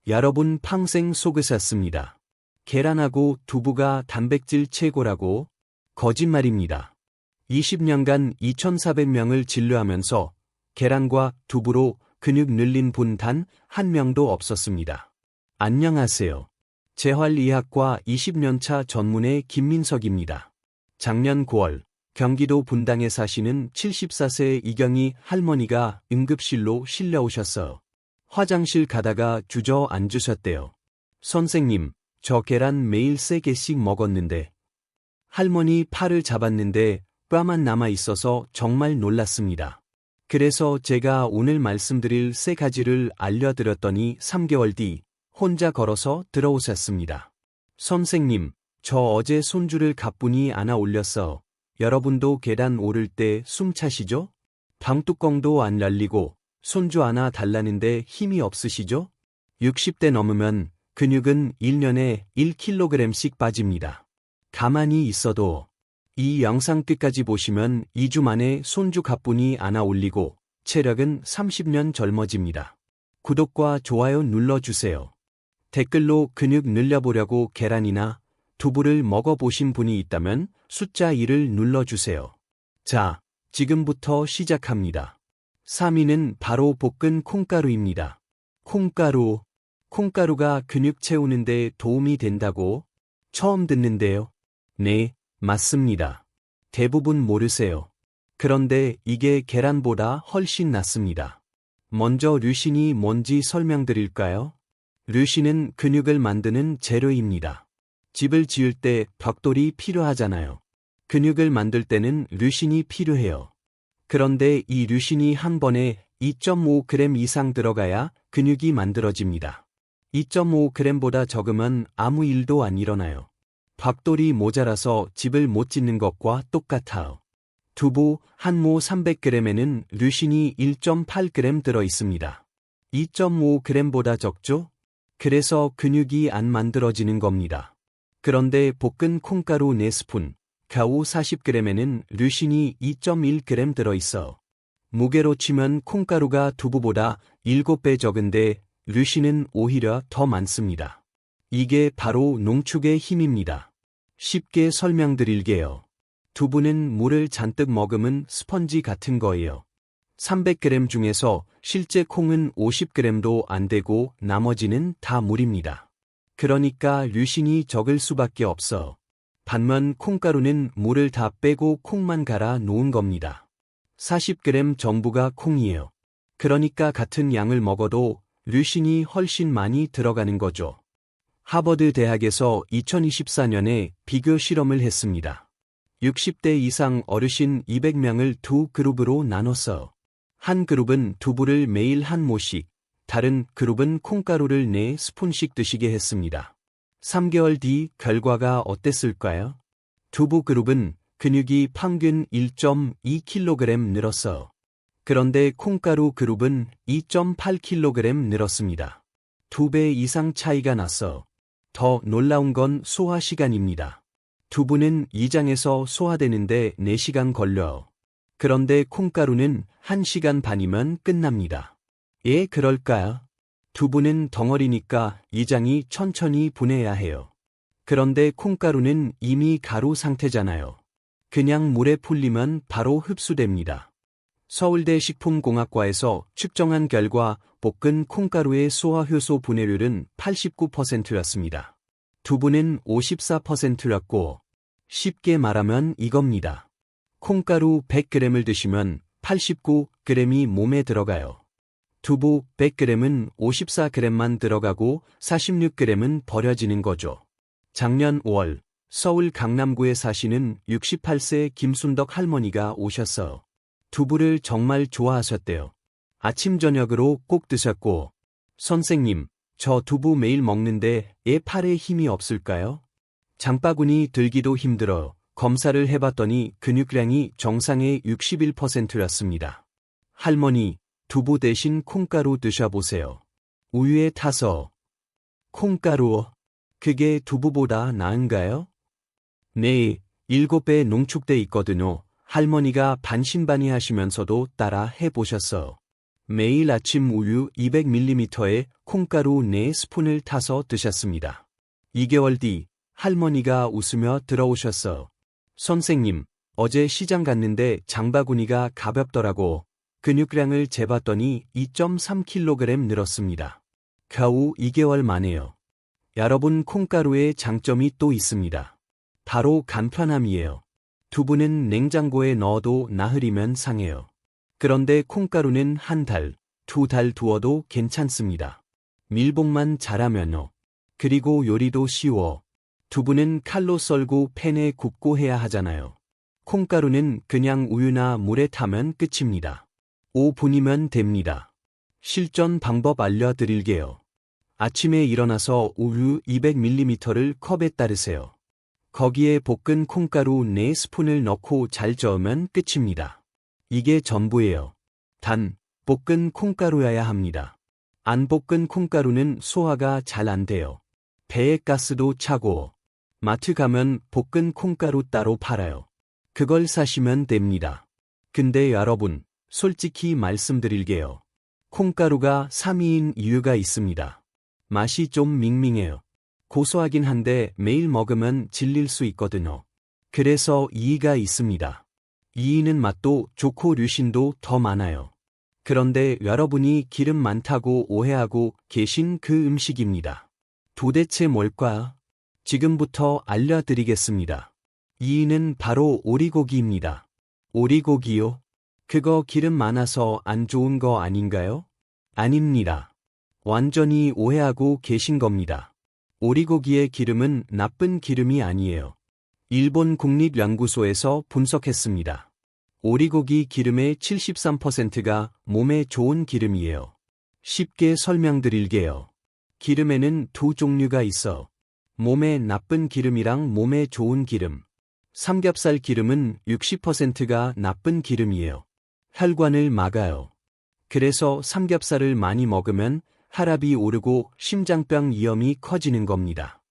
여러분 평생 속으셨습니다. 계란하고 두부가 단백질 최고라고? 거짓말입니다. 20년간 2,400명을 진료하면서 계란과 두부로 근육 늘린 분 단 한 명도 없었습니다. 안녕하세요. 재활의학과 20년차 전문의 김민석입니다. 작년 9월 경기도 분당에 사시는 74세 이경희 할머니가 응급실로 실려오셨어요. 화장실 가다가 주저앉으셨대요. 선생님, 저 계란 매일 3개씩 먹었는데. 할머니 팔을 잡았는데 뼈만 남아있어서 정말 놀랐습니다. 그래서 제가 오늘 말씀드릴 3가지를 알려드렸더니 3개월 뒤 혼자 걸어서 들어오셨습니다. 선생님, 저 어제 손주를 가뿐히 안아 올렸어. 여러분도 계단 오를 때 숨 차시죠? 방뚜껑도 안 열리고 손주 안아 달라는데 힘이 없으시죠? 60대 넘으면 근육은 1년에 1kg씩 빠집니다. 가만히 있어도. 이 영상 끝까지 보시면 2주 만에 손주 가뿐히 안아 올리고 체력은 30년 젊어집니다. 구독과 좋아요 눌러주세요. 댓글로 근육 늘려보려고 계란이나 두부를 먹어보신 분이 있다면 숫자 1을 눌러주세요. 자, 지금부터 시작합니다. 3위는 바로 볶은 콩가루입니다. 콩가루가 근육 채우는데 도움이 된다고? 처음 듣는데요. 네, 맞습니다. 대부분 모르세요. 그런데 이게 계란보다 훨씬 낫습니다. 먼저 류신이 뭔지 설명드릴까요? 류신은 근육을 만드는 재료입니다. 집을 지을 때 벽돌이 필요하잖아요. 근육을 만들 때는 류신이 필요해요. 그런데 이 류신이 한 번에 2.5g 이상 들어가야 근육이 만들어집니다. 2.5g보다 적으면 아무 일도 안 일어나요. 벽돌이 모자라서 집을 못 짓는 것과 똑같아요. 두부 한 모 300g에는 류신이 1.8g 들어 있습니다. 2.5g보다 적죠? 그래서 근육이 안 만들어지는 겁니다. 그런데 볶은 콩가루 4스푼, 가우 40g에는 류신이 2.1g 들어 있어. 무게로 치면 콩가루가 두부보다 7배 적은데 류신은 오히려 더 많습니다. 이게 바로 농축의 힘입니다. 쉽게 설명드릴게요. 두부는 물을 잔뜩 머금은 스펀지 같은 거예요. 300g 중에서 실제 콩은 50g도 안 되고 나머지는 다 물입니다. 그러니까 류신이 적을 수밖에 없어. 반면 콩가루는 물을 다 빼고 콩만 갈아 놓은 겁니다. 40g 전부가 콩이에요. 그러니까 같은 양을 먹어도 류신이 훨씬 많이 들어가는 거죠. 하버드 대학에서 2024년에 비교 실험을 했습니다. 60대 이상 어르신 200명을 두 그룹으로 나눴어요. 한 그룹은 두부를 매일 한 모씩, 다른 그룹은 콩가루를 4스푼씩 드시게 했습니다. 3개월 뒤 결과가 어땠을까요? 두부 그룹은 근육이 평균 1.2kg 늘었어요. 그런데 콩가루 그룹은 2.8kg 늘었습니다. 2배 이상 차이가 났어. 더 놀라운 건 소화 시간입니다. 두부는 2장에서 소화되는데 4시간 걸려요. 그런데 콩가루는 1시간 반이면 끝납니다. 예, 그럴까요? 두부는 덩어리니까 2장이 천천히 분해야 해요. 그런데 콩가루는 이미 가루 상태잖아요. 그냥 물에 풀리면 바로 흡수됩니다. 서울대 식품공학과에서 측정한 결과 볶은 콩가루의 소화효소 분해율은 89%였습니다. 두부는 54%였고, 쉽게 말하면 이겁니다. 콩가루 100g을 드시면 89g이 몸에 들어가요. 두부 100g은 54g만 들어가고 46g은 버려지는 거죠. 작년 5월 서울 강남구에 사시는 68세 김순덕 할머니가 오셨어요. 두부를 정말 좋아하셨대요. 아침 저녁으로 꼭 드셨고, 선생님, 저 두부 매일 먹는데 애 팔에 힘이 없을까요? 장바구니 들기도 힘들어 검사를 해봤더니 근육량이 정상의 61%였습니다. 할머니, 두부 대신 콩가루 드셔보세요. 우유에 타서. 콩가루, 그게 두부보다 나은가요? 네, 7배 농축돼 있거든요. 할머니가 반신반의하시면서도 따라 해보셨어요. 매일 아침 우유 200ml에 콩가루 4스푼을 타서 드셨습니다. 2개월 뒤 할머니가 웃으며 들어오셨어. 선생님, 어제 시장 갔는데 장바구니가 가볍더라고. 근육량을 재봤더니 2.3kg 늘었습니다. 겨우 2개월 만에요. 여러분, 콩가루의 장점이 또 있습니다. 바로 간편함이에요. 두부는 냉장고에 넣어도 나흘이면 상해요. 그런데 콩가루는 한 달, 2달 두어도 괜찮습니다. 밀봉만 잘하면요. 그리고 요리도 쉬워. 두부는 칼로 썰고 팬에 굽고 해야 하잖아요. 콩가루는 그냥 우유나 물에 타면 끝입니다. 5분이면 됩니다. 실전 방법 알려드릴게요. 아침에 일어나서 우유 200ml를 컵에 따르세요. 거기에 볶은 콩가루 4스푼을 넣고 잘 저으면 끝입니다. 이게 전부예요. 단, 볶은 콩가루여야 합니다. 안 볶은 콩가루는 소화가 잘 안 돼요. 배의 가스도 차고. 마트 가면 볶은 콩가루 따로 팔아요. 그걸 사시면 됩니다. 근데 여러분, 솔직히 말씀드릴게요. 콩가루가 3위인 이유가 있습니다. 맛이 좀 밍밍해요. 고소하긴 한데 매일 먹으면 질릴 수 있거든요. 그래서 2위가 있습니다. 2위는 맛도 좋고 류신도 더 많아요. 그런데 여러분이 기름 많다고 오해하고 계신 그 음식입니다. 도대체 뭘까? 지금부터 알려드리겠습니다. 2위는 바로 오리고기입니다. 오리고기요? 그거 기름 많아서 안 좋은 거 아닌가요? 아닙니다. 완전히 오해하고 계신 겁니다. 오리고기의 기름은 나쁜 기름이 아니에요. 일본 국립연구소에서 분석했습니다. 오리고기 기름의 73%가 몸에 좋은 기름이에요. 쉽게 설명드릴게요. 기름에는 두 종류가 있어. 몸에 나쁜 기름이랑 몸에 좋은 기름. 삼겹살 기름은 60%가 나쁜 기름이에요. 혈관을 막아요. 그래서 삼겹살을 많이 먹으면 혈압이 오르고 심장병 위험이 커지는 겁니다.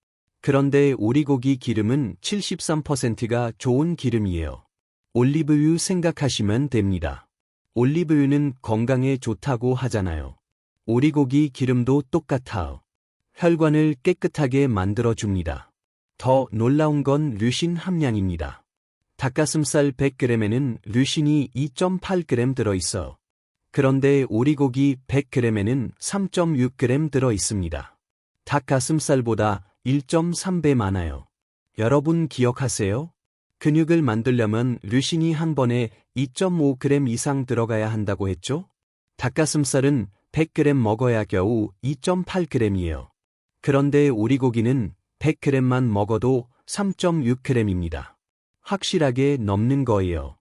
그런데 오리고기 기름은 73%가 좋은 기름이에요. 올리브유 생각하시면 됩니다. 올리브유는 건강에 좋다고 하잖아요. 오리고기 기름도 똑같아요. 혈관을 깨끗하게 만들어줍니다. 더 놀라운 건 류신 함량입니다. 닭가슴살 100g에는 류신이 2.8g 들어있어. 그런데 오리고기 100g에는 3.6g 들어있습니다. 닭가슴살보다 1.3배 많아요. 여러분 기억하세요? 근육을 만들려면 류신이 한 번에 2.5g 이상 들어가야 한다고 했죠? 닭가슴살은 100g 먹어야 겨우 2.8g이에요. 그런데 오리고기는 100g만 먹어도 3.6g입니다. 확실하게 넘는 거예요.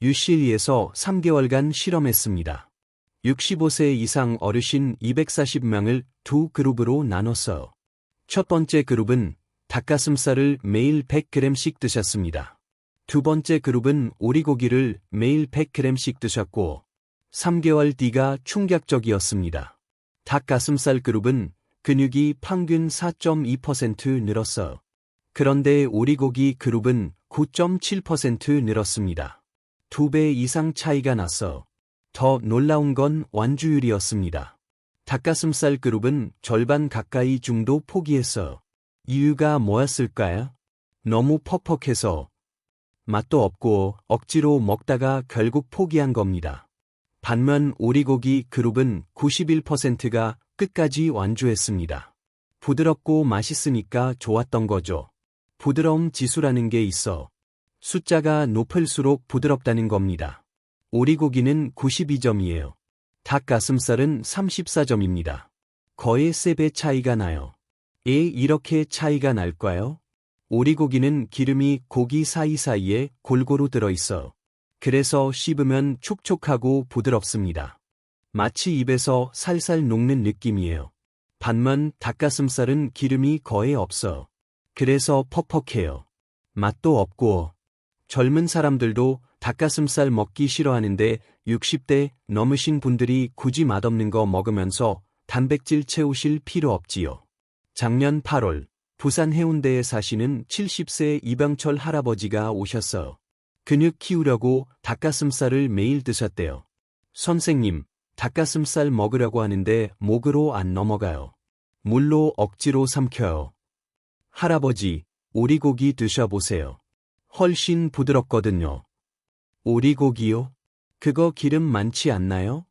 UCLA에서 3개월간 실험했습니다. 65세 이상 어르신 240명을 두 그룹으로 나눴어요. 첫 번째 그룹은 닭가슴살을 매일 100g씩 드셨습니다. 두 번째 그룹은 오리고기를 매일 100g씩 드셨고, 3개월 뒤가 충격적이었습니다. 닭가슴살 그룹은 근육이 평균 4.2% 늘었어요. 그런데 오리고기 그룹은 9.7% 늘었습니다. 2배 이상 차이가 났어. 더 놀라운 건 완주율이었습니다. 닭가슴살 그룹은 절반 가까이 중도 포기했어요. 이유가 뭐였을까요? 너무 퍽퍽해서. 맛도 없고 억지로 먹다가 결국 포기한 겁니다. 반면 오리고기 그룹은 91%가 끝까지 완주했습니다. 부드럽고 맛있으니까 좋았던 거죠. 부드러움 지수라는 게 있어. 숫자가 높을수록 부드럽다는 겁니다. 오리고기는 92점이에요. 닭가슴살은 34점입니다. 거의 3배 차이가 나요. 이렇게 차이가 날까요? 오리고기는 기름이 고기 사이사이에 골고루 들어있어. 그래서 씹으면 촉촉하고 부드럽습니다. 마치 입에서 살살 녹는 느낌이에요. 반면 닭가슴살은 기름이 거의 없어. 그래서 퍽퍽해요. 맛도 없고. 젊은 사람들도 닭가슴살 먹기 싫어하는데 60대 넘으신 분들이 굳이 맛없는 거 먹으면서 단백질 채우실 필요 없지요. 작년 8월 부산 해운대에 사시는 70세 이병철 할아버지가 오셨어요. 근육 키우려고 닭가슴살을 매일 드셨대요. 선생님, 닭가슴살 먹으려고 하는데 목으로 안 넘어가요. 물로 억지로 삼켜요. 할아버지, 오리고기 드셔보세요. 훨씬 부드럽거든요. 오리고기요? 그거 기름 많지 않나요?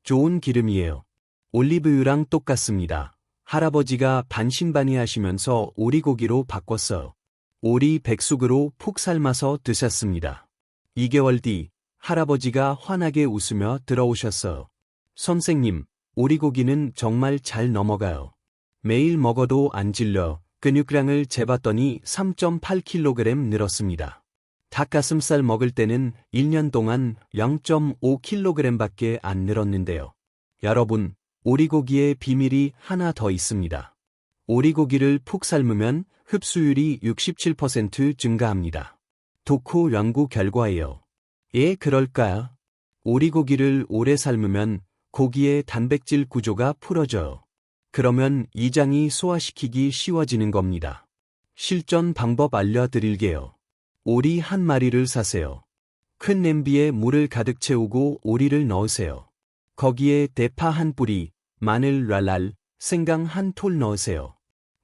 좋은 기름이에요. 올리브유랑 똑같습니다. 할아버지가 반신반의하시면서 오리고기로 바꿨어요. 오리 백숙으로 푹 삶아서 드셨습니다. 2개월 뒤 할아버지가 환하게 웃으며 들어오셨어요. 선생님, 오리고기는 정말 잘 넘어가요. 매일 먹어도 안 질려. 근육량을 재봤더니 3.8kg 늘었습니다. 닭가슴살 먹을 때는 1년 동안 0.5kg밖에 안 늘었는데요. 여러분, 오리고기의 비밀이 하나 더 있습니다. 오리고기를 푹 삶으면 흡수율이 67% 증가합니다. 독후 연구 결과예요. 그럴까요? 오리고기를 오래 삶으면 고기의 단백질 구조가 풀어져요. 그러면 이장이 소화시키기 쉬워지는 겁니다. 실전 방법 알려드릴게요. 오리 한 마리를 사세요. 큰 냄비에 물을 가득 채우고 오리를 넣으세요. 거기에 대파 한 뿌리, 마늘 랄랄, 생강 한 톨 넣으세요.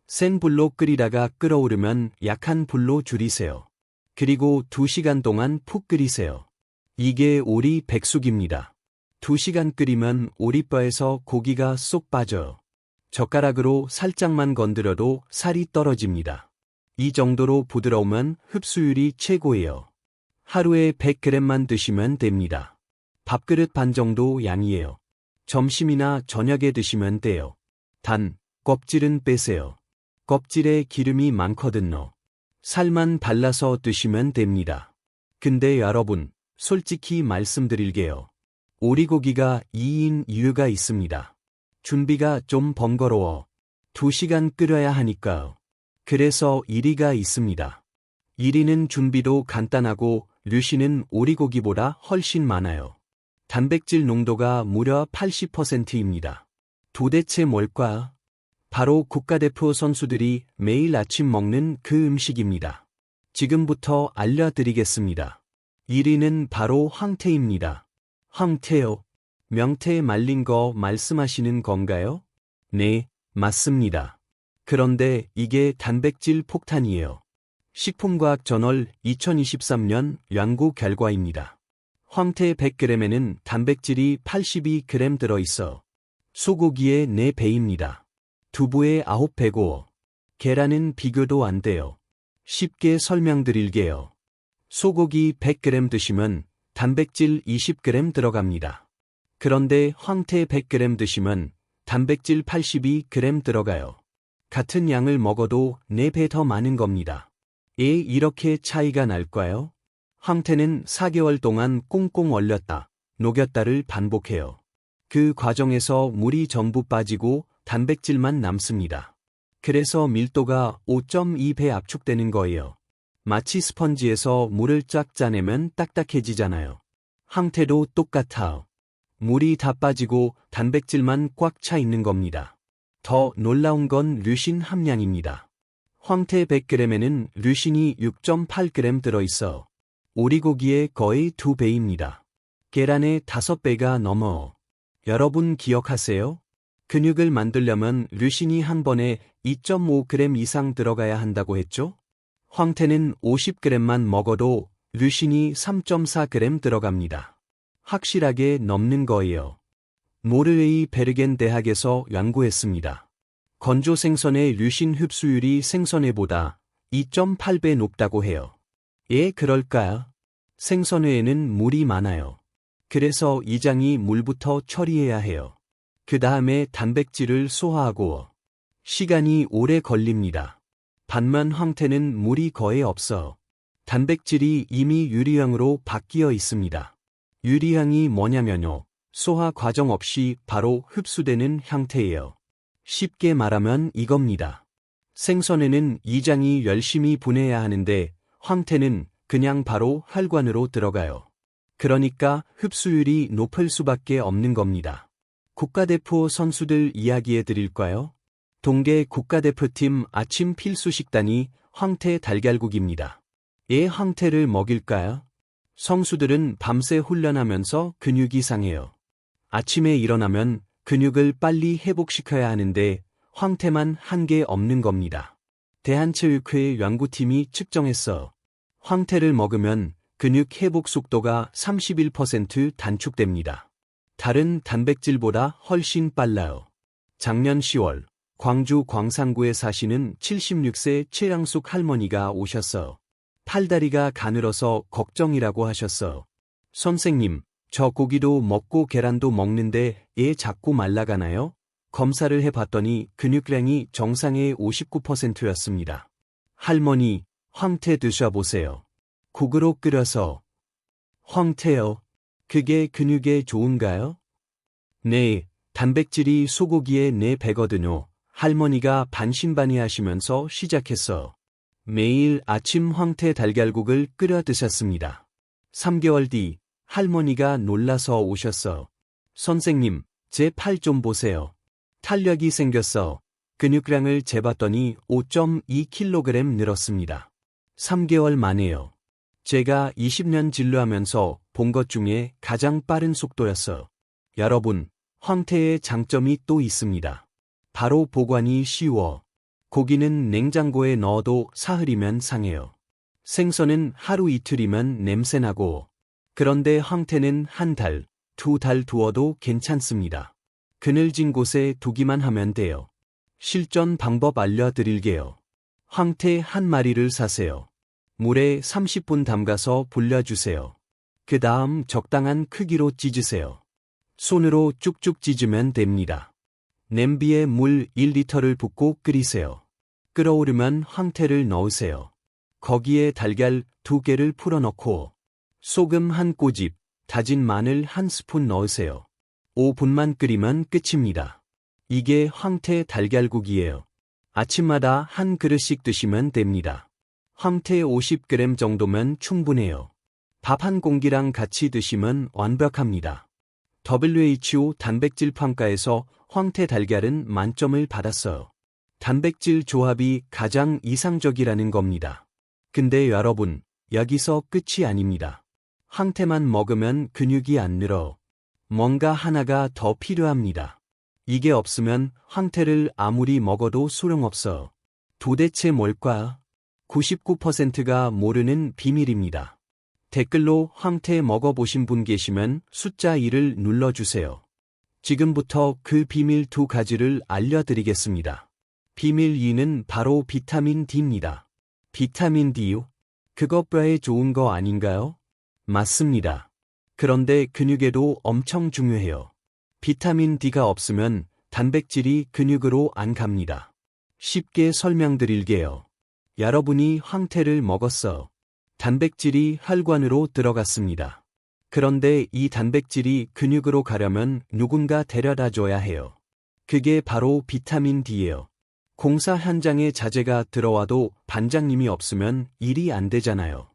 센 불로 끓이다가 끓어오르면 약한 불로 줄이세요. 그리고 2시간 동안 푹 끓이세요. 이게 오리 백숙입니다. 2시간 끓이면 오리뼈에서 고기가 쏙 빠져요. 젓가락으로 살짝만 건드려도 살이 떨어집니다. 이 정도로 부드러우면 흡수율이 최고예요. 하루에 100g만 드시면 됩니다. 밥그릇 반 정도 양이에요. 점심이나 저녁에 드시면 돼요. 단, 껍질은 빼세요. 껍질에 기름이 많거든요. 살만 발라서 드시면 됩니다. 근데 여러분, 솔직히 말씀드릴게요. 오리고기가 2인 이유가 있습니다. 준비가 좀 번거로워. 2시간 끓여야 하니까요. 그래서 1위가 있습니다. 1위는 준비도 간단하고 류신은 오리고기보다 훨씬 많아요. 단백질 농도가 무려 80%입니다. 도대체 뭘까? 바로 국가대표 선수들이 매일 아침 먹는 그 음식입니다. 지금부터 알려드리겠습니다. 1위는 바로 황태입니다. 황태요? 명태 말린 거 말씀하시는 건가요? 네, 맞습니다. 그런데 이게 단백질 폭탄이에요. 식품과학저널 2023년 연구 결과입니다. 황태 100g에는 단백질이 82g 들어있어 소고기의 4배입니다. 두부의 9배고 계란은 비교도 안 돼요. 쉽게 설명드릴게요. 소고기 100g 드시면 단백질 20g 들어갑니다. 그런데 황태 100g 드시면 단백질 82g 들어가요. 같은 양을 먹어도 4배 더 많은 겁니다. 이렇게 차이가 날까요? 황태는 4개월 동안 꽁꽁 얼렸다, 녹였다를 반복해요. 그 과정에서 물이 전부 빠지고 단백질만 남습니다. 그래서 밀도가 5.2배 압축되는 거예요. 마치 스펀지에서 물을 쫙 짜내면 딱딱해지잖아요. 황태도 똑같아요. 물이 다 빠지고 단백질만 꽉 차 있는 겁니다. 더 놀라운 건 류신 함량입니다. 황태 100g에는 류신이 6.8g 들어있어 오리고기의 거의 2배입니다. 계란의 5배가 넘어. 여러분 기억하세요? 근육을 만들려면 류신이 한 번에 2.5g 이상 들어가야 한다고 했죠? 황태는 50g만 먹어도 류신이 3.4g 들어갑니다. 확실하게 넘는 거예요. 노르웨이 베르겐 대학에서 연구했습니다. 건조 생선의 류신 흡수율이 생선회보다 2.8배 높다고 해요. 그럴까요? 생선회에는 물이 많아요. 그래서 이장이 물부터 처리해야 해요. 그 다음에 단백질을 소화하고 시간이 오래 걸립니다. 반면 황태는 물이 거의 없어. 단백질이 이미 유리형으로 바뀌어 있습니다. 유리형이 뭐냐면요. 소화 과정 없이 바로 흡수되는 형태예요. 쉽게 말하면 이겁니다. 생선회는 이장이 열심히 분해야 하는데 황태는 그냥 바로 혈관으로 들어가요. 그러니까 흡수율이 높을 수밖에 없는 겁니다. 국가대표 선수들 이야기해 드릴까요? 동계 국가대표팀 아침 필수 식단이 황태 달걀국입니다. 황태를 먹일까요? 선수들은 밤새 훈련하면서 근육이 상해요. 아침에 일어나면 근육을 빨리 회복시켜야 하는데 황태만 한계 없는 겁니다. 대한체육회 연구팀이 측정했어. 황태를 먹으면 근육 회복 속도가 31% 단축됩니다. 다른 단백질보다 훨씬 빨라요. 작년 10월 광주 광산구에 사시는 76세 최양숙 할머니가 오셨어요. 팔다리가 가늘어서 걱정이라고 하셨어요. 선생님, 저 고기도 먹고 계란도 먹는데 애 자꾸 말라가나요? 검사를 해봤더니 근육량이 정상의 59%였습니다. 할머니, 황태 드셔보세요. 국으로 끓여서. 황태요? 그게 근육에 좋은가요? 네, 단백질이 소고기에 4배거든요. 할머니가 반신반의하시면서 시작했어. 매일 아침 황태 달걀국을 끓여 드셨습니다. 3개월 뒤 할머니가 놀라서 오셨어. 선생님, 제 팔 좀 보세요. 탄력이 생겼어. 근육량을 재봤더니 5.2kg 늘었습니다. 3개월 만에요. 제가 20년 진료하면서 본 것 중에 가장 빠른 속도였어. 여러분, 황태의 장점이 또 있습니다. 바로 보관이 쉬워. 고기는 냉장고에 넣어도 사흘이면 상해요. 생선은 하루 이틀이면 냄새나고. 그런데 황태는 1달, 2달 두어도 괜찮습니다. 그늘진 곳에 두기만 하면 돼요. 실전 방법 알려드릴게요. 황태 한 마리를 사세요. 물에 30분 담가서 불려주세요. 그 다음 적당한 크기로 찢으세요. 손으로 쭉쭉 찢으면 됩니다. 냄비에 물 1리터를 붓고 끓이세요. 끓어오르면 황태를 넣으세요. 거기에 달걀 2개를 풀어넣고 소금 1꼬집, 다진 마늘 1스푼 넣으세요. 5분만 끓이면 끝입니다. 이게 황태 달걀국이에요. 아침마다 한 그릇씩 드시면 됩니다. 황태 50g 정도면 충분해요. 밥 한 공기랑 같이 드시면 완벽합니다. WHO 단백질 평가에서 황태 달걀은 만점을 받았어요. 단백질 조합이 가장 이상적이라는 겁니다. 근데 여러분, 여기서 끝이 아닙니다. 황태만 먹으면 근육이 안 늘어. 뭔가 하나가 더 필요합니다. 이게 없으면 황태를 아무리 먹어도 소용없어. 도대체 뭘까? 99%가 모르는 비밀입니다. 댓글로 황태 먹어보신 분 계시면 숫자 2를 눌러주세요. 지금부터 그 비밀 2가지를 알려드리겠습니다. 비밀 2는 바로 비타민 D입니다. 비타민 D요? 그거 뼈에 좋은 거 아닌가요? 맞습니다. 그런데 근육에도 엄청 중요해요. 비타민 D가 없으면 단백질이 근육으로 안 갑니다. 쉽게 설명드릴게요. 여러분이 황태를 먹었어. 단백질이 혈관으로 들어갔습니다. 그런데 이 단백질이 근육으로 가려면 누군가 데려다 줘야 해요. 그게 바로 비타민 D예요. 공사 현장에 자재가 들어와도 반장님이 없으면 일이 안 되잖아요.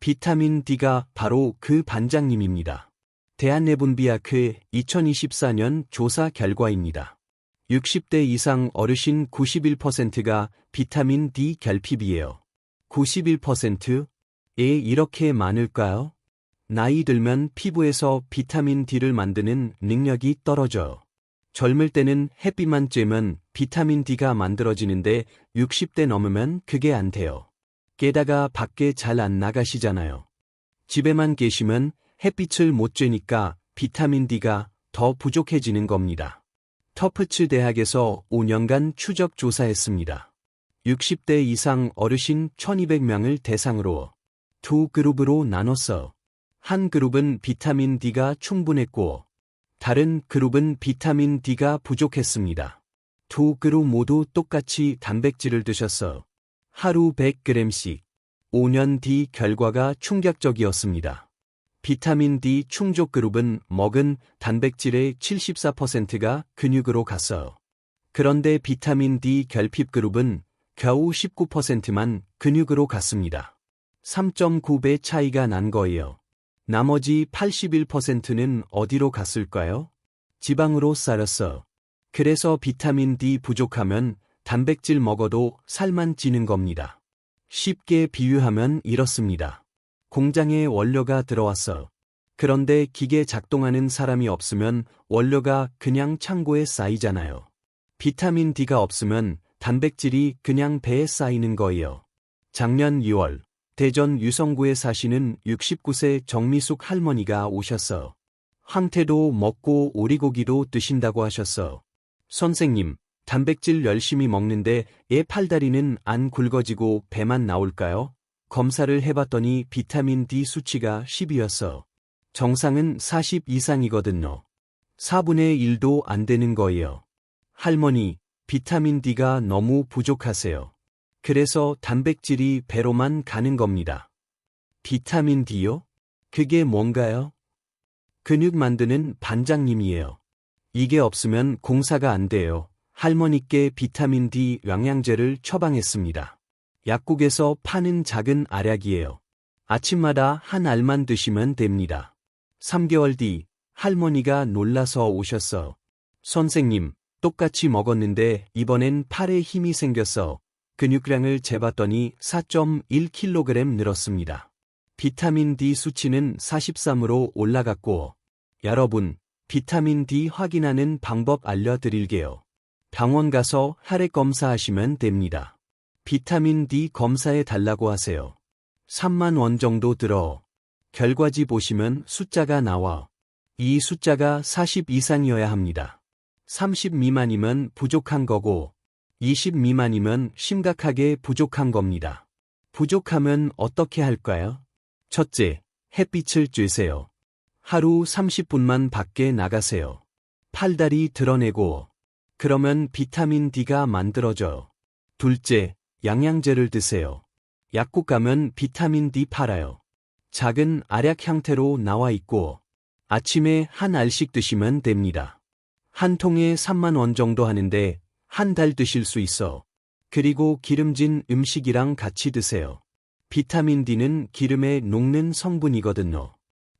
비타민 D가 바로 그 반장님입니다. 대한내분비학회 2024년 조사 결과입니다. 60대 이상 어르신 91%가 비타민 D 결핍이에요. 91%? 이렇게 많을까요? 나이 들면 피부에서 비타민 D를 만드는 능력이 떨어져요. 젊을 때는 햇빛만 쬐면 비타민 D가 만들어지는데 60대 넘으면 그게 안 돼요. 게다가 밖에 잘 안 나가시잖아요. 집에만 계시면 햇빛을 못 쬐니까 비타민 D가 더 부족해지는 겁니다. 터프츠 대학에서 5년간 추적 조사했습니다. 60대 이상 어르신 1200명을 대상으로 두 그룹으로 나눴어. 한 그룹은 비타민 D가 충분했고 다른 그룹은 비타민 D가 부족했습니다. 두 그룹 모두 똑같이 단백질을 드셨어. 하루 100g씩. 5년 뒤 결과가 충격적이었습니다. 비타민 D 충족 그룹은 먹은 단백질의 74%가 근육으로 갔어요. 그런데 비타민 D 결핍 그룹은 겨우 19%만 근육으로 갔습니다. 3.9배 차이가 난 거예요. 나머지 81%는 어디로 갔을까요? 지방으로 쌓였어. 그래서 비타민 D 부족하면 단백질 먹어도 살만 찌는 겁니다. 쉽게 비유하면 이렇습니다. 공장에 원료가 들어왔어. 그런데 기계 작동하는 사람이 없으면 원료가 그냥 창고에 쌓이잖아요. 비타민 D가 없으면 단백질이 그냥 배에 쌓이는 거예요. 작년 2월, 대전 유성구에 사시는 69세 정미숙 할머니가 오셨어. 황태도 먹고 오리고기도 드신다고 하셨어. 선생님, 단백질 열심히 먹는데 애 팔다리는 안 굵어지고 배만 나올까요? 검사를 해봤더니 비타민 D 수치가 10이었어. 정상은 40 이상이거든요. 4분의 1도 안 되는 거예요. 할머니, 비타민 D가 너무 부족하세요. 그래서 단백질이 배로만 가는 겁니다. 비타민 D요? 그게 뭔가요? 근육 만드는 반장님이에요. 이게 없으면 공사가 안 돼요. 할머니께 비타민 D 영양제를 처방했습니다. 약국에서 파는 작은 알약이에요. 아침마다 한 알만 드시면 됩니다. 3개월 뒤 할머니가 놀라서 오셨어. 선생님, 똑같이 먹었는데 이번엔 팔에 힘이 생겼어. 근육량을 재봤더니 4.1kg 늘었습니다. 비타민 D 수치는 43으로 올라갔고, 여러분, 비타민 D 확인하는 방법 알려드릴게요. 병원 가서 혈액 검사하시면 됩니다. 비타민 D 검사해 달라고 하세요. 3만 원 정도 들어. 결과지 보시면 숫자가 나와. 이 숫자가 40 이상이어야 합니다. 30 미만이면 부족한 거고, 20 미만이면 심각하게 부족한 겁니다. 부족하면 어떻게 할까요? 첫째, 햇빛을 쬐세요. 하루 30분만 밖에 나가세요. 팔다리 드러내고, 그러면 비타민 D가 만들어져요. 둘째, 영양제를 드세요. 약국 가면 비타민 D 팔아요. 작은 알약 형태로 나와 있고, 아침에 한 알씩 드시면 됩니다. 한 통에 3만 원 정도 하는데, 한 달 드실 수 있어. 그리고 기름진 음식이랑 같이 드세요. 비타민 D는 기름에 녹는 성분이거든요.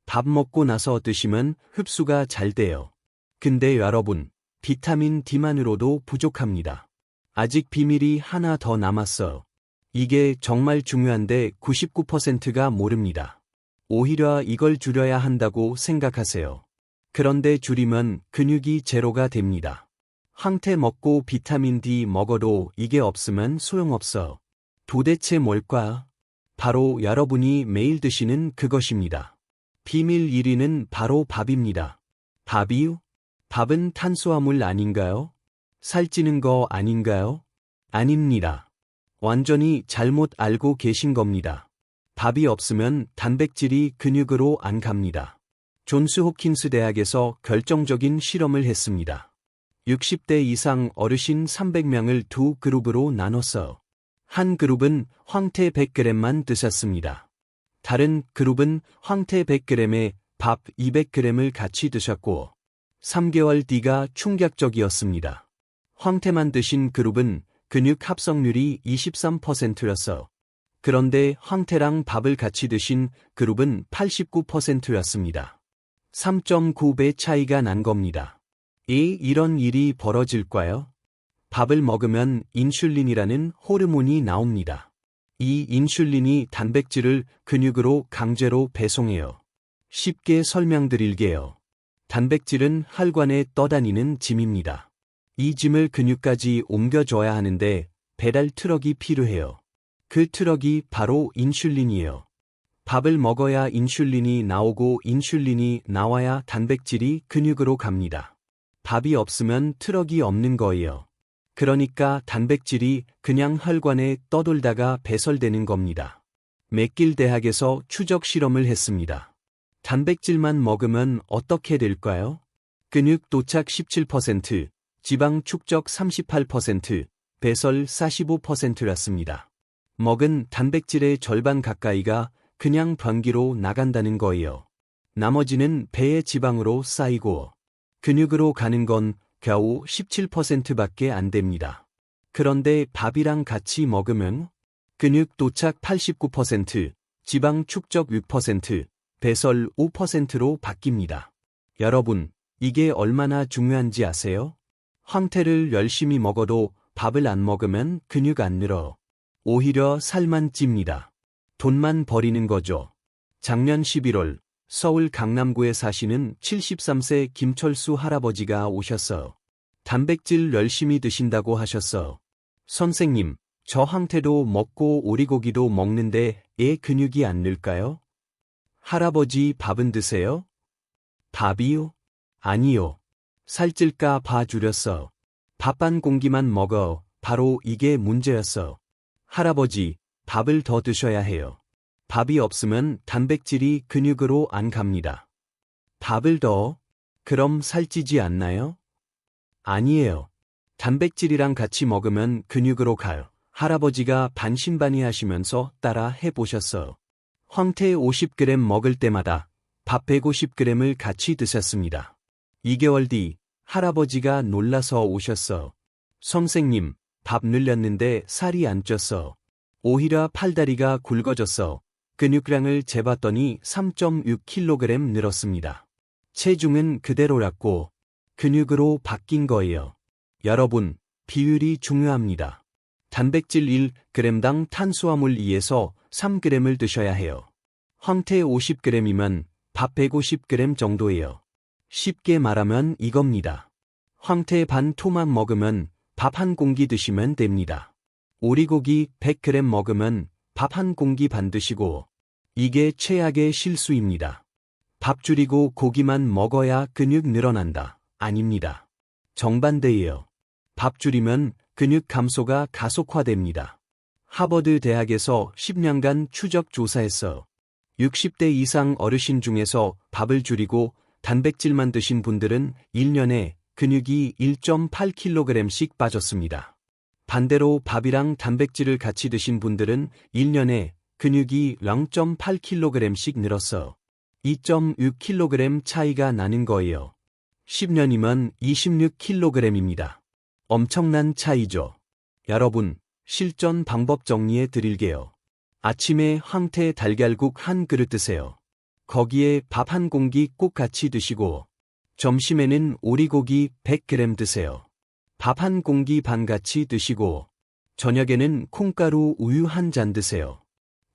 밥 먹고 나서 드시면 흡수가 잘 돼요. 근데 여러분, 비타민 D만으로도 부족합니다. 아직 비밀이 하나 더 남았어요. 이게 정말 중요한데 99%가 모릅니다. 오히려 이걸 줄여야 한다고 생각하세요. 그런데 줄이면 근육이 제로가 됩니다. 황태 먹고 비타민 D 먹어도 이게 없으면 소용없어. 도대체 뭘까? 바로 여러분이 매일 드시는 그것입니다. 비밀 1위는 바로 밥입니다. 밥이요? 밥은 탄수화물 아닌가요? 살찌는 거 아닌가요? 아닙니다. 완전히 잘못 알고 계신 겁니다. 밥이 없으면 단백질이 근육으로 안 갑니다. 존스 홉킨스 대학에서 결정적인 실험을 했습니다. 60대 이상 어르신 300명을 두 그룹으로 나눴어. 한 그룹은 황태 100g만 드셨습니다. 다른 그룹은 황태 100g에 밥 200g을 같이 드셨고, 3개월 뒤가 충격적이었습니다. 황태만 드신 그룹은 근육 합성률이 23%였어. 그런데 황태랑 밥을 같이 드신 그룹은 89%였습니다. 3.9배 차이가 난 겁니다. 이런 일이 벌어질까요? 밥을 먹으면 인슐린이라는 호르몬이 나옵니다. 이 인슐린이 단백질을 근육으로 강제로 배송해요. 쉽게 설명드릴게요. 단백질은 혈관에 떠다니는 짐입니다. 이 짐을 근육까지 옮겨줘야 하는데 배달 트럭이 필요해요. 그 트럭이 바로 인슐린이에요. 밥을 먹어야 인슐린이 나오고 인슐린이 나와야 단백질이 근육으로 갑니다. 밥이 없으면 트럭이 없는 거예요. 그러니까 단백질이 그냥 혈관에 떠돌다가 배설되는 겁니다. 맥길 대학에서 추적 실험을 했습니다. 단백질만 먹으면 어떻게 될까요? 근육 도착 17%, 지방 축적 38%, 배설 45%였습니다. 먹은 단백질의 절반 가까이가 그냥 변기로 나간다는 거예요. 나머지는 배의 지방으로 쌓이고 근육으로 가는 건 겨우 17%밖에 안 됩니다. 그런데 밥이랑 같이 먹으면 근육 도착 89%, 지방 축적 6%, 배설 5%로 바뀝니다. 여러분, 이게 얼마나 중요한지 아세요? 황태를 열심히 먹어도 밥을 안 먹으면 근육 안 늘어. 오히려 살만 찝니다. 돈만 버리는 거죠. 작년 11월 서울 강남구에 사시는 73세 김철수 할아버지가 오셨어요. 단백질 열심히 드신다고 하셨어. 선생님, 저 황태도 먹고 오리고기도 먹는데 애 근육이 안 늘까요? 할아버지 밥은 드세요? 밥이요? 아니요. 살찔까 봐 줄였어. 밥 한 공기만 먹어. 바로 이게 문제였어. 할아버지, 밥을 더 드셔야 해요. 밥이 없으면 단백질이 근육으로 안 갑니다. 밥을 더? 그럼 살찌지 않나요? 아니에요. 단백질이랑 같이 먹으면 근육으로 가요. 할아버지가 반신반의하시면서 따라 해보셨어요. 황태 50g 먹을 때마다 밥 150g을 같이 드셨습니다. 2개월 뒤 할아버지가 놀라서 오셨어. 선생님, 밥 늘렸는데 살이 안 쪘어. 오히려 팔다리가 굵어졌어. 근육량을 재봤더니 3.6kg 늘었습니다. 체중은 그대로였고 근육으로 바뀐 거예요. 여러분, 비율이 중요합니다. 단백질 1g당 탄수화물 2에서 3g을 드셔야 해요. 황태 50g이면 밥 150g 정도예요. 쉽게 말하면 이겁니다. 황태 반 토막 먹으면 밥 한 공기 드시면 됩니다. 오리고기 100g 먹으면 밥 한 공기 반 드시고, 이게 최악의 실수입니다. 밥 줄이고 고기만 먹어야 근육 늘어난다. 아닙니다. 정반대예요. 밥 줄이면 근육 감소가 가속화됩니다. 하버드 대학에서 10년간 추적 조사했어. 60대 이상 어르신 중에서 밥을 줄이고 단백질만 드신 분들은 1년에 근육이 1.8kg씩 빠졌습니다. 반대로 밥이랑 단백질을 같이 드신 분들은 1년에 근육이 0.8kg씩 늘었어. 2.6kg 차이가 나는 거예요. 10년이면 26kg입니다. 엄청난 차이죠. 여러분, 실전 방법 정리해 드릴게요. 아침에 황태 달걀국 한 그릇 드세요. 거기에 밥 한 공기 꼭 같이 드시고, 점심에는 오리고기 100g 드세요. 밥 한 공기 반 같이 드시고, 저녁에는 콩가루 우유 한 잔 드세요.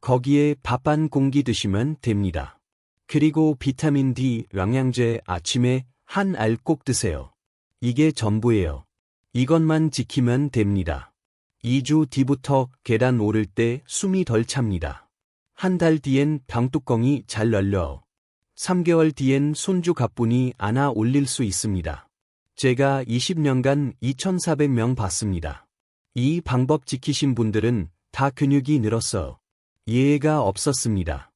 거기에 밥 한 공기 드시면 됩니다. 그리고 비타민 D, 영양제 아침에 한 알 꼭 드세요. 이게 전부예요. 이것만 지키면 됩니다. 2주 뒤부터 계단 오를 때 숨이 덜 찹니다. 한 달 뒤엔 병뚜껑이 잘 열려. 3개월 뒤엔 손주 가뿐히 안아 올릴 수 있습니다. 제가 20년간 2,400명 봤습니다. 이 방법 지키신 분들은 다 근육이 늘었어. 예외가 없었습니다.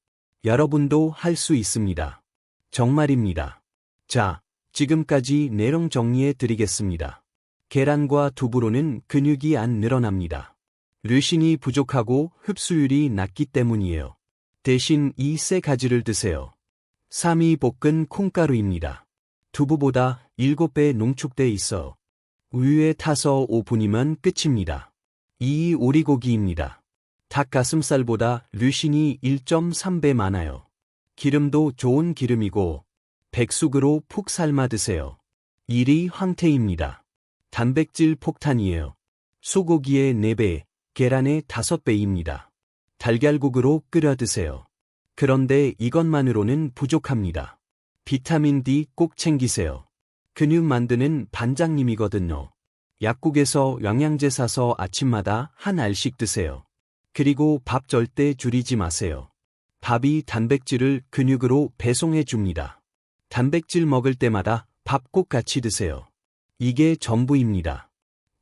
여러분도 할 수 있습니다. 정말입니다. 자, 지금까지 내용 정리해 드리겠습니다. 계란과 두부로는 근육이 안 늘어납니다. 르신이 부족하고 흡수율이 낮기 때문이에요. 대신 이 세 가지를 드세요. 3위 볶은 콩가루입니다. 두부보다 7배 농축돼 있어. 우유에 타서 5분이면 끝입니다. 2위 오리고기입니다. 닭가슴살보다 르신이 1.3배 많아요. 기름도 좋은 기름이고 백숙으로 푹 삶아 드세요. 1위 황태입니다. 단백질 폭탄이에요. 소고기의 4배, 계란의 5배입니다. 달걀국으로 끓여 드세요. 그런데 이것만으로는 부족합니다. 비타민 D 꼭 챙기세요. 근육 만드는 반장님이거든요. 약국에서 영양제 사서 아침마다 한 알씩 드세요. 그리고 밥 절대 줄이지 마세요. 밥이 단백질을 근육으로 배송해 줍니다. 단백질 먹을 때마다 밥 꼭 같이 드세요. 이게 전부입니다.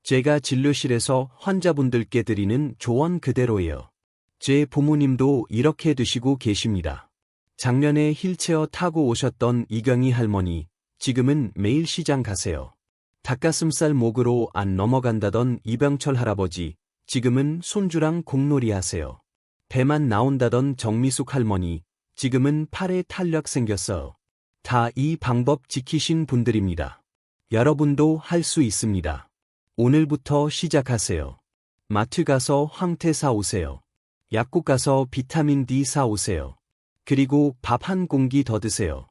제가 진료실에서 환자분들께 드리는 조언 그대로예요. 제 부모님도 이렇게 드시고 계십니다. 작년에 휠체어 타고 오셨던 이경희 할머니, 지금은 매일 시장 가세요. 닭가슴살 목으로 안 넘어간다던 이병철 할아버지, 지금은 손주랑 공놀이 하세요. 배만 나온다던 정미숙 할머니, 지금은 팔에 탄력 생겼어요. 다 이 방법 지키신 분들입니다. 여러분도 할 수 있습니다. 오늘부터 시작하세요. 마트 가서 황태 사 오세요. 약국 가서 비타민 D 사 오세요. 그리고 밥 한 공기 더 드세요.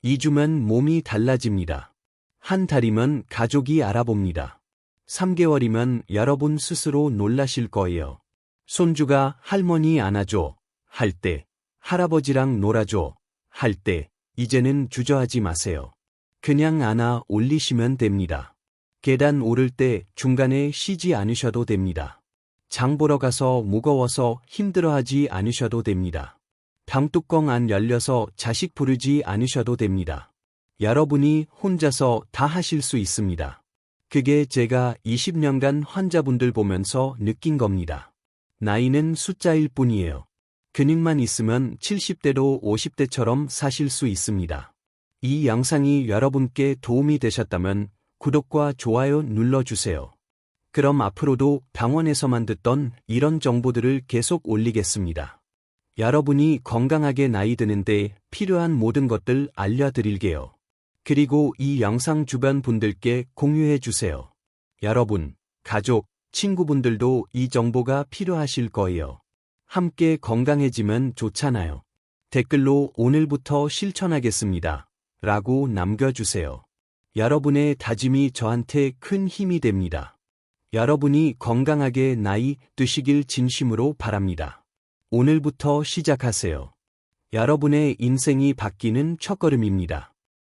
2주면 몸이 달라집니다. 한 달이면 가족이 알아봅니다. 3개월이면 여러분 스스로 놀라실 거예요. 손주가 할머니 안아줘 할 때, 할아버지랑 놀아줘 할 때, 이제는 주저하지 마세요. 그냥 안아 올리시면 됩니다. 계단 오를 때 중간에 쉬지 않으셔도 됩니다. 장 보러 가서 무거워서 힘들어하지 않으셔도 됩니다. 방뚜껑 안 열려서 자식 부르지 않으셔도 됩니다. 여러분이 혼자서 다 하실 수 있습니다. 그게 제가 20년간 환자분들 보면서 느낀 겁니다. 나이는 숫자일 뿐이에요. 근육만 있으면 70대로 50대처럼 사실 수 있습니다. 이 영상이 여러분께 도움이 되셨다면 구독과 좋아요 눌러주세요. 그럼 앞으로도 병원에서만 듣던 이런 정보들을 계속 올리겠습니다. 여러분이 건강하게 나이 드는데 필요한 모든 것들 알려드릴게요. 그리고 이 영상 주변 분들께 공유해 주세요. 여러분, 가족, 친구분들도 이 정보가 필요하실 거예요. 함께 건강해지면 좋잖아요. 댓글로 오늘부터 실천하겠습니다. 라고 남겨주세요. 여러분의 다짐이 저한테 큰 힘이 됩니다. 여러분이 건강하게 나이 드시길 진심으로 바랍니다. 오늘부터 시작하세요. 여러분의 인생이 바뀌는 첫걸음입니다.